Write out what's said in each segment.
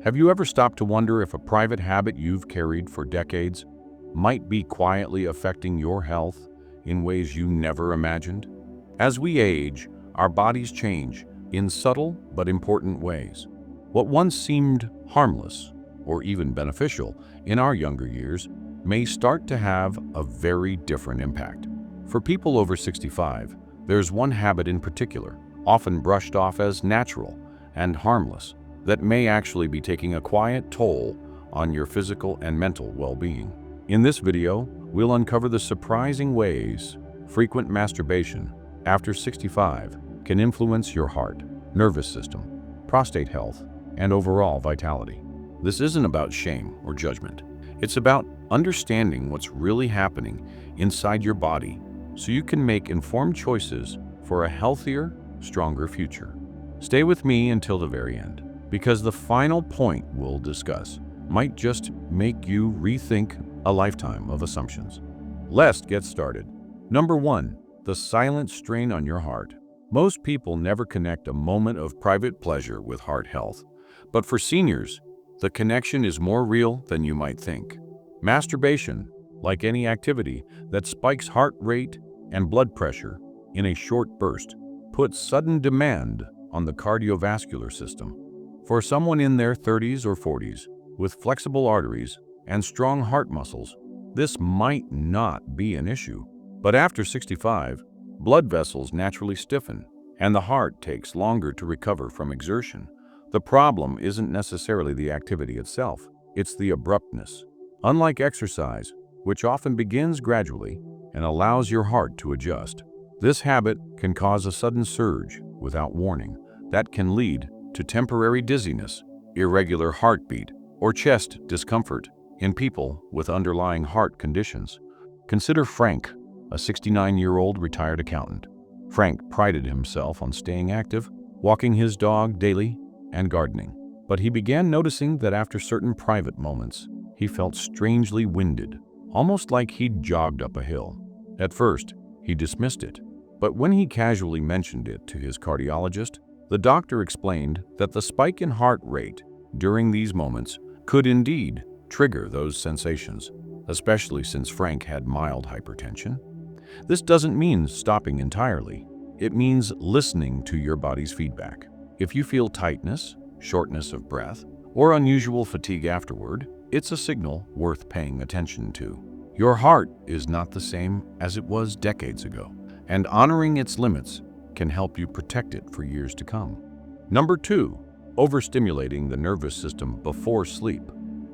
Have you ever stopped to wonder if a private habit you've carried for decades might be quietly affecting your health in ways you never imagined? As we age, our bodies change in subtle but important ways. What once seemed harmless or even beneficial in our younger years may start to have a very different impact. For people over 65, there's one habit in particular, often brushed off as natural and harmless, that may actually be taking a quiet toll on your physical and mental well-being. In this video, we'll uncover the surprising ways frequent masturbation after 65 can influence your heart, nervous system, prostate health, and overall vitality. This isn't about shame or judgment. It's about understanding what's really happening inside your body so you can make informed choices for a healthier, stronger future. Stay with me until the very end, because the final point we'll discuss might just make you rethink a lifetime of assumptions. Let's get started. Number 1, the silent strain on your heart. Most people never connect a moment of private pleasure with heart health, but for seniors, the connection is more real than you might think. Masturbation, like any activity that spikes heart rate and blood pressure in a short burst, puts sudden demand on the cardiovascular system. For someone in their 30s or 40s with flexible arteries and strong heart muscles, this might not be an issue. But after 65, blood vessels naturally stiffen, and the heart takes longer to recover from exertion. The problem isn't necessarily the activity itself, it's the abruptness. Unlike exercise, which often begins gradually and allows your heart to adjust, this habit can cause a sudden surge without warning that can lead to temporary dizziness, irregular heartbeat, or chest discomfort in people with underlying heart conditions. Consider Frank, a 69-year-old retired accountant. Frank prided himself on staying active, walking his dog daily, and gardening. But he began noticing that after certain private moments, he felt strangely winded, almost like he'd jogged up a hill. At first, he dismissed it, but when he casually mentioned it to his cardiologist, the doctor explained that the spike in heart rate during these moments could indeed trigger those sensations, especially since Frank had mild hypertension. This doesn't mean stopping entirely. It means listening to your body's feedback. If you feel tightness, shortness of breath, or unusual fatigue afterward, it's a signal worth paying attention to. Your heart is not the same as it was decades ago, and honoring its limits can help you protect it for years to come. Number 2, overstimulating the nervous system before sleep.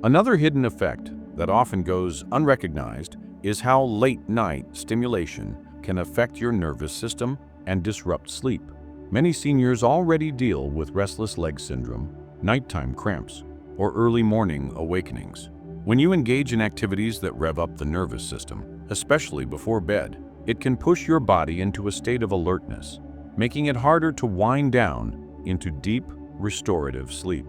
Another hidden effect that often goes unrecognized is how late-night stimulation can affect your nervous system and disrupt sleep. Many seniors already deal with restless leg syndrome, nighttime cramps, or early morning awakenings. When you engage in activities that rev up the nervous system, especially before bed, it can push your body into a state of alertness, making it harder to wind down into deep, restorative sleep.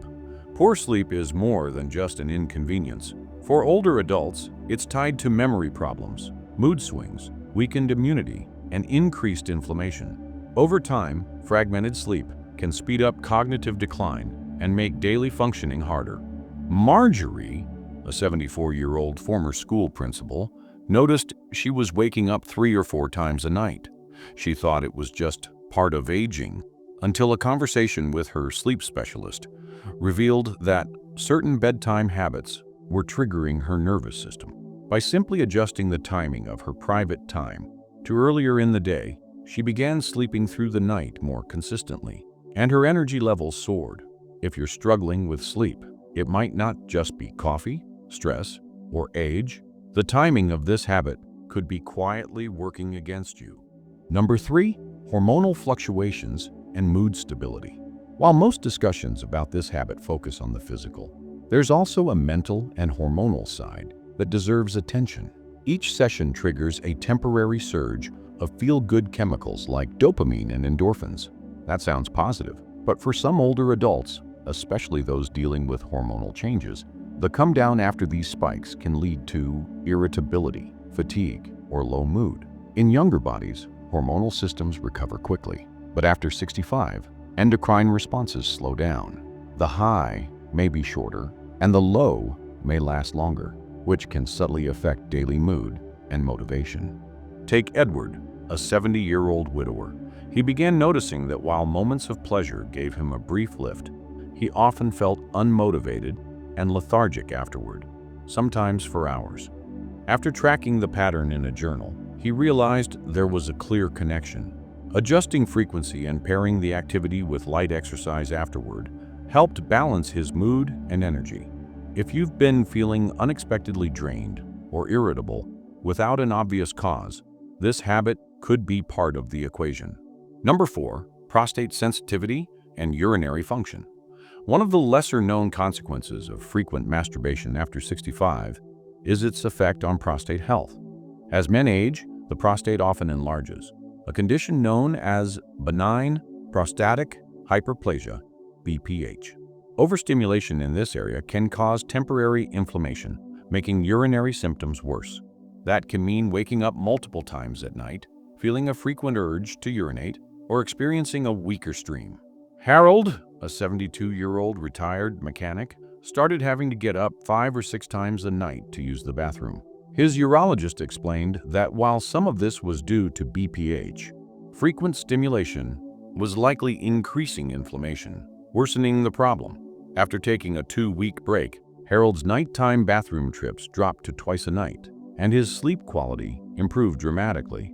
Poor sleep is more than just an inconvenience. For older adults, it's tied to memory problems, mood swings, weakened immunity, and increased inflammation. Over time, fragmented sleep can speed up cognitive decline and make daily functioning harder. Marjorie, a 74-year-old former school principal, noticed she was waking up 3 or 4 times a night. She thought it was just part of aging, until a conversation with her sleep specialist revealed that certain bedtime habits were triggering her nervous system. By simply adjusting the timing of her private time to earlier in the day, she began sleeping through the night more consistently, and her energy levels soared. If you're struggling with sleep, it might not just be coffee, stress, or age. The timing of this habit could be quietly working against you. Number 3, hormonal fluctuations and mood stability. While most discussions about this habit focus on the physical, there's also a mental and hormonal side that deserves attention. Each session triggers a temporary surge of feel-good chemicals like dopamine and endorphins. That sounds positive, but for some older adults, especially those dealing with hormonal changes, the come down after these spikes can lead to irritability, fatigue, or low mood. In younger bodies, hormonal systems recover quickly, but after 65, endocrine responses slow down. The high, may be shorter, and the low may last longer, which can subtly affect daily mood and motivation. Take Edward, a 70-year-old widower. He began noticing that while moments of pleasure gave him a brief lift, he often felt unmotivated and lethargic afterward, sometimes for hours. After tracking the pattern in a journal, he realized there was a clear connection. Adjusting frequency and pairing the activity with light exercise afterward helped balance his mood and energy. If you've been feeling unexpectedly drained or irritable without an obvious cause, this habit could be part of the equation. Number 4, prostate sensitivity and urinary function. One of the lesser-known consequences of frequent masturbation after 65 is its effect on prostate health. As men age, the prostate often enlarges, a condition known as benign prostatic hyperplasia, BPH. Overstimulation in this area can cause temporary inflammation, making urinary symptoms worse. That can mean waking up multiple times at night, feeling a frequent urge to urinate, or experiencing a weaker stream. Harold, a 72-year-old retired mechanic, started having to get up 5 or 6 times a night to use the bathroom. His urologist explained that while some of this was due to BPH, frequent stimulation was likely increasing inflammation, worsening the problem. After taking a 2-week break, Harold's nighttime bathroom trips dropped to twice a night, and his sleep quality improved dramatically.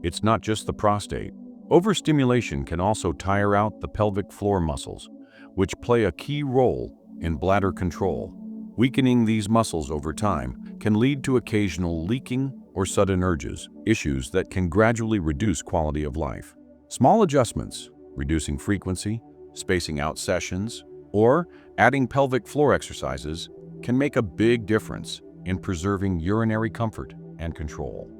It's not just the prostate. Overstimulation can also tire out the pelvic floor muscles, which play a key role in bladder control. Weakening these muscles over time can lead to occasional leaking or sudden urges, issues that can gradually reduce quality of life. Small adjustments, reducing frequency, spacing out sessions, or adding pelvic floor exercises can make a big difference in preserving urinary comfort and control.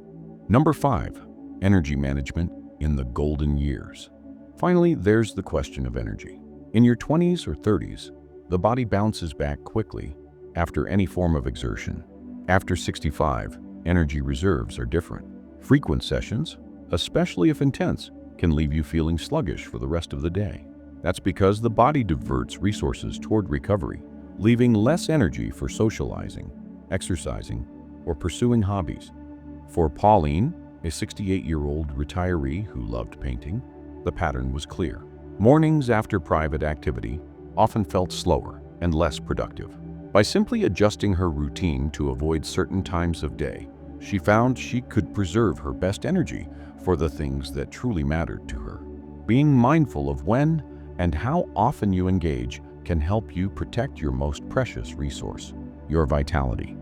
Number 5, energy management in the golden years. Finally, there's the question of energy. In your 20s or 30s, the body bounces back quickly after any form of exertion. After 65, energy reserves are different. Frequent sessions, especially if intense, can leave you feeling sluggish for the rest of the day. That's because the body diverts resources toward recovery, leaving less energy for socializing, exercising, or pursuing hobbies. For Pauline, a 68-year-old retiree who loved painting, the pattern was clear. Mornings after private activity often felt slower and less productive. By simply adjusting her routine to avoid certain times of day, she found she could preserve her best energy for the things that truly mattered to her. Being mindful of when and how often you engage can help you protect your most precious resource, your vitality.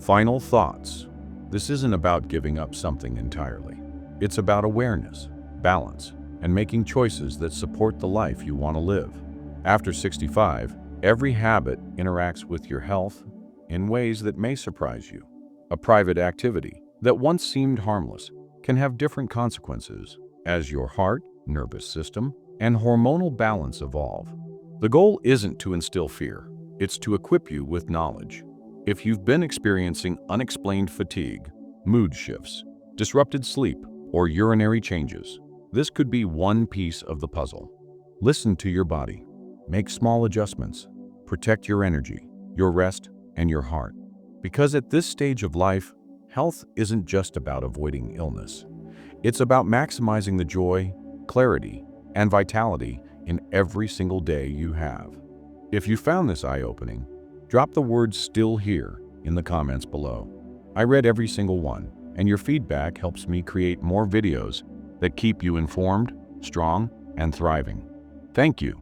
Final thoughts. This isn't about giving up something entirely. It's about awareness, balance, and making choices that support the life you want to live. After 65, every habit interacts with your health in ways that may surprise you. A private activity that once seemed harmless can have different consequences as your heart, nervous system, and hormonal balance evolve. The goal isn't to instill fear, it's to equip you with knowledge. If you've been experiencing unexplained fatigue, mood shifts, disrupted sleep, or urinary changes, this could be one piece of the puzzle. Listen to your body. Make small adjustments. Protect your energy, your rest, and your heart. Because at this stage of life, health isn't just about avoiding illness. It's about maximizing the joy, clarity, and vitality in every single day you have. If you found this eye-opening, drop the word "still here" in the comments below. I read every single one, and your feedback helps me create more videos that keep you informed, strong, and thriving. Thank you.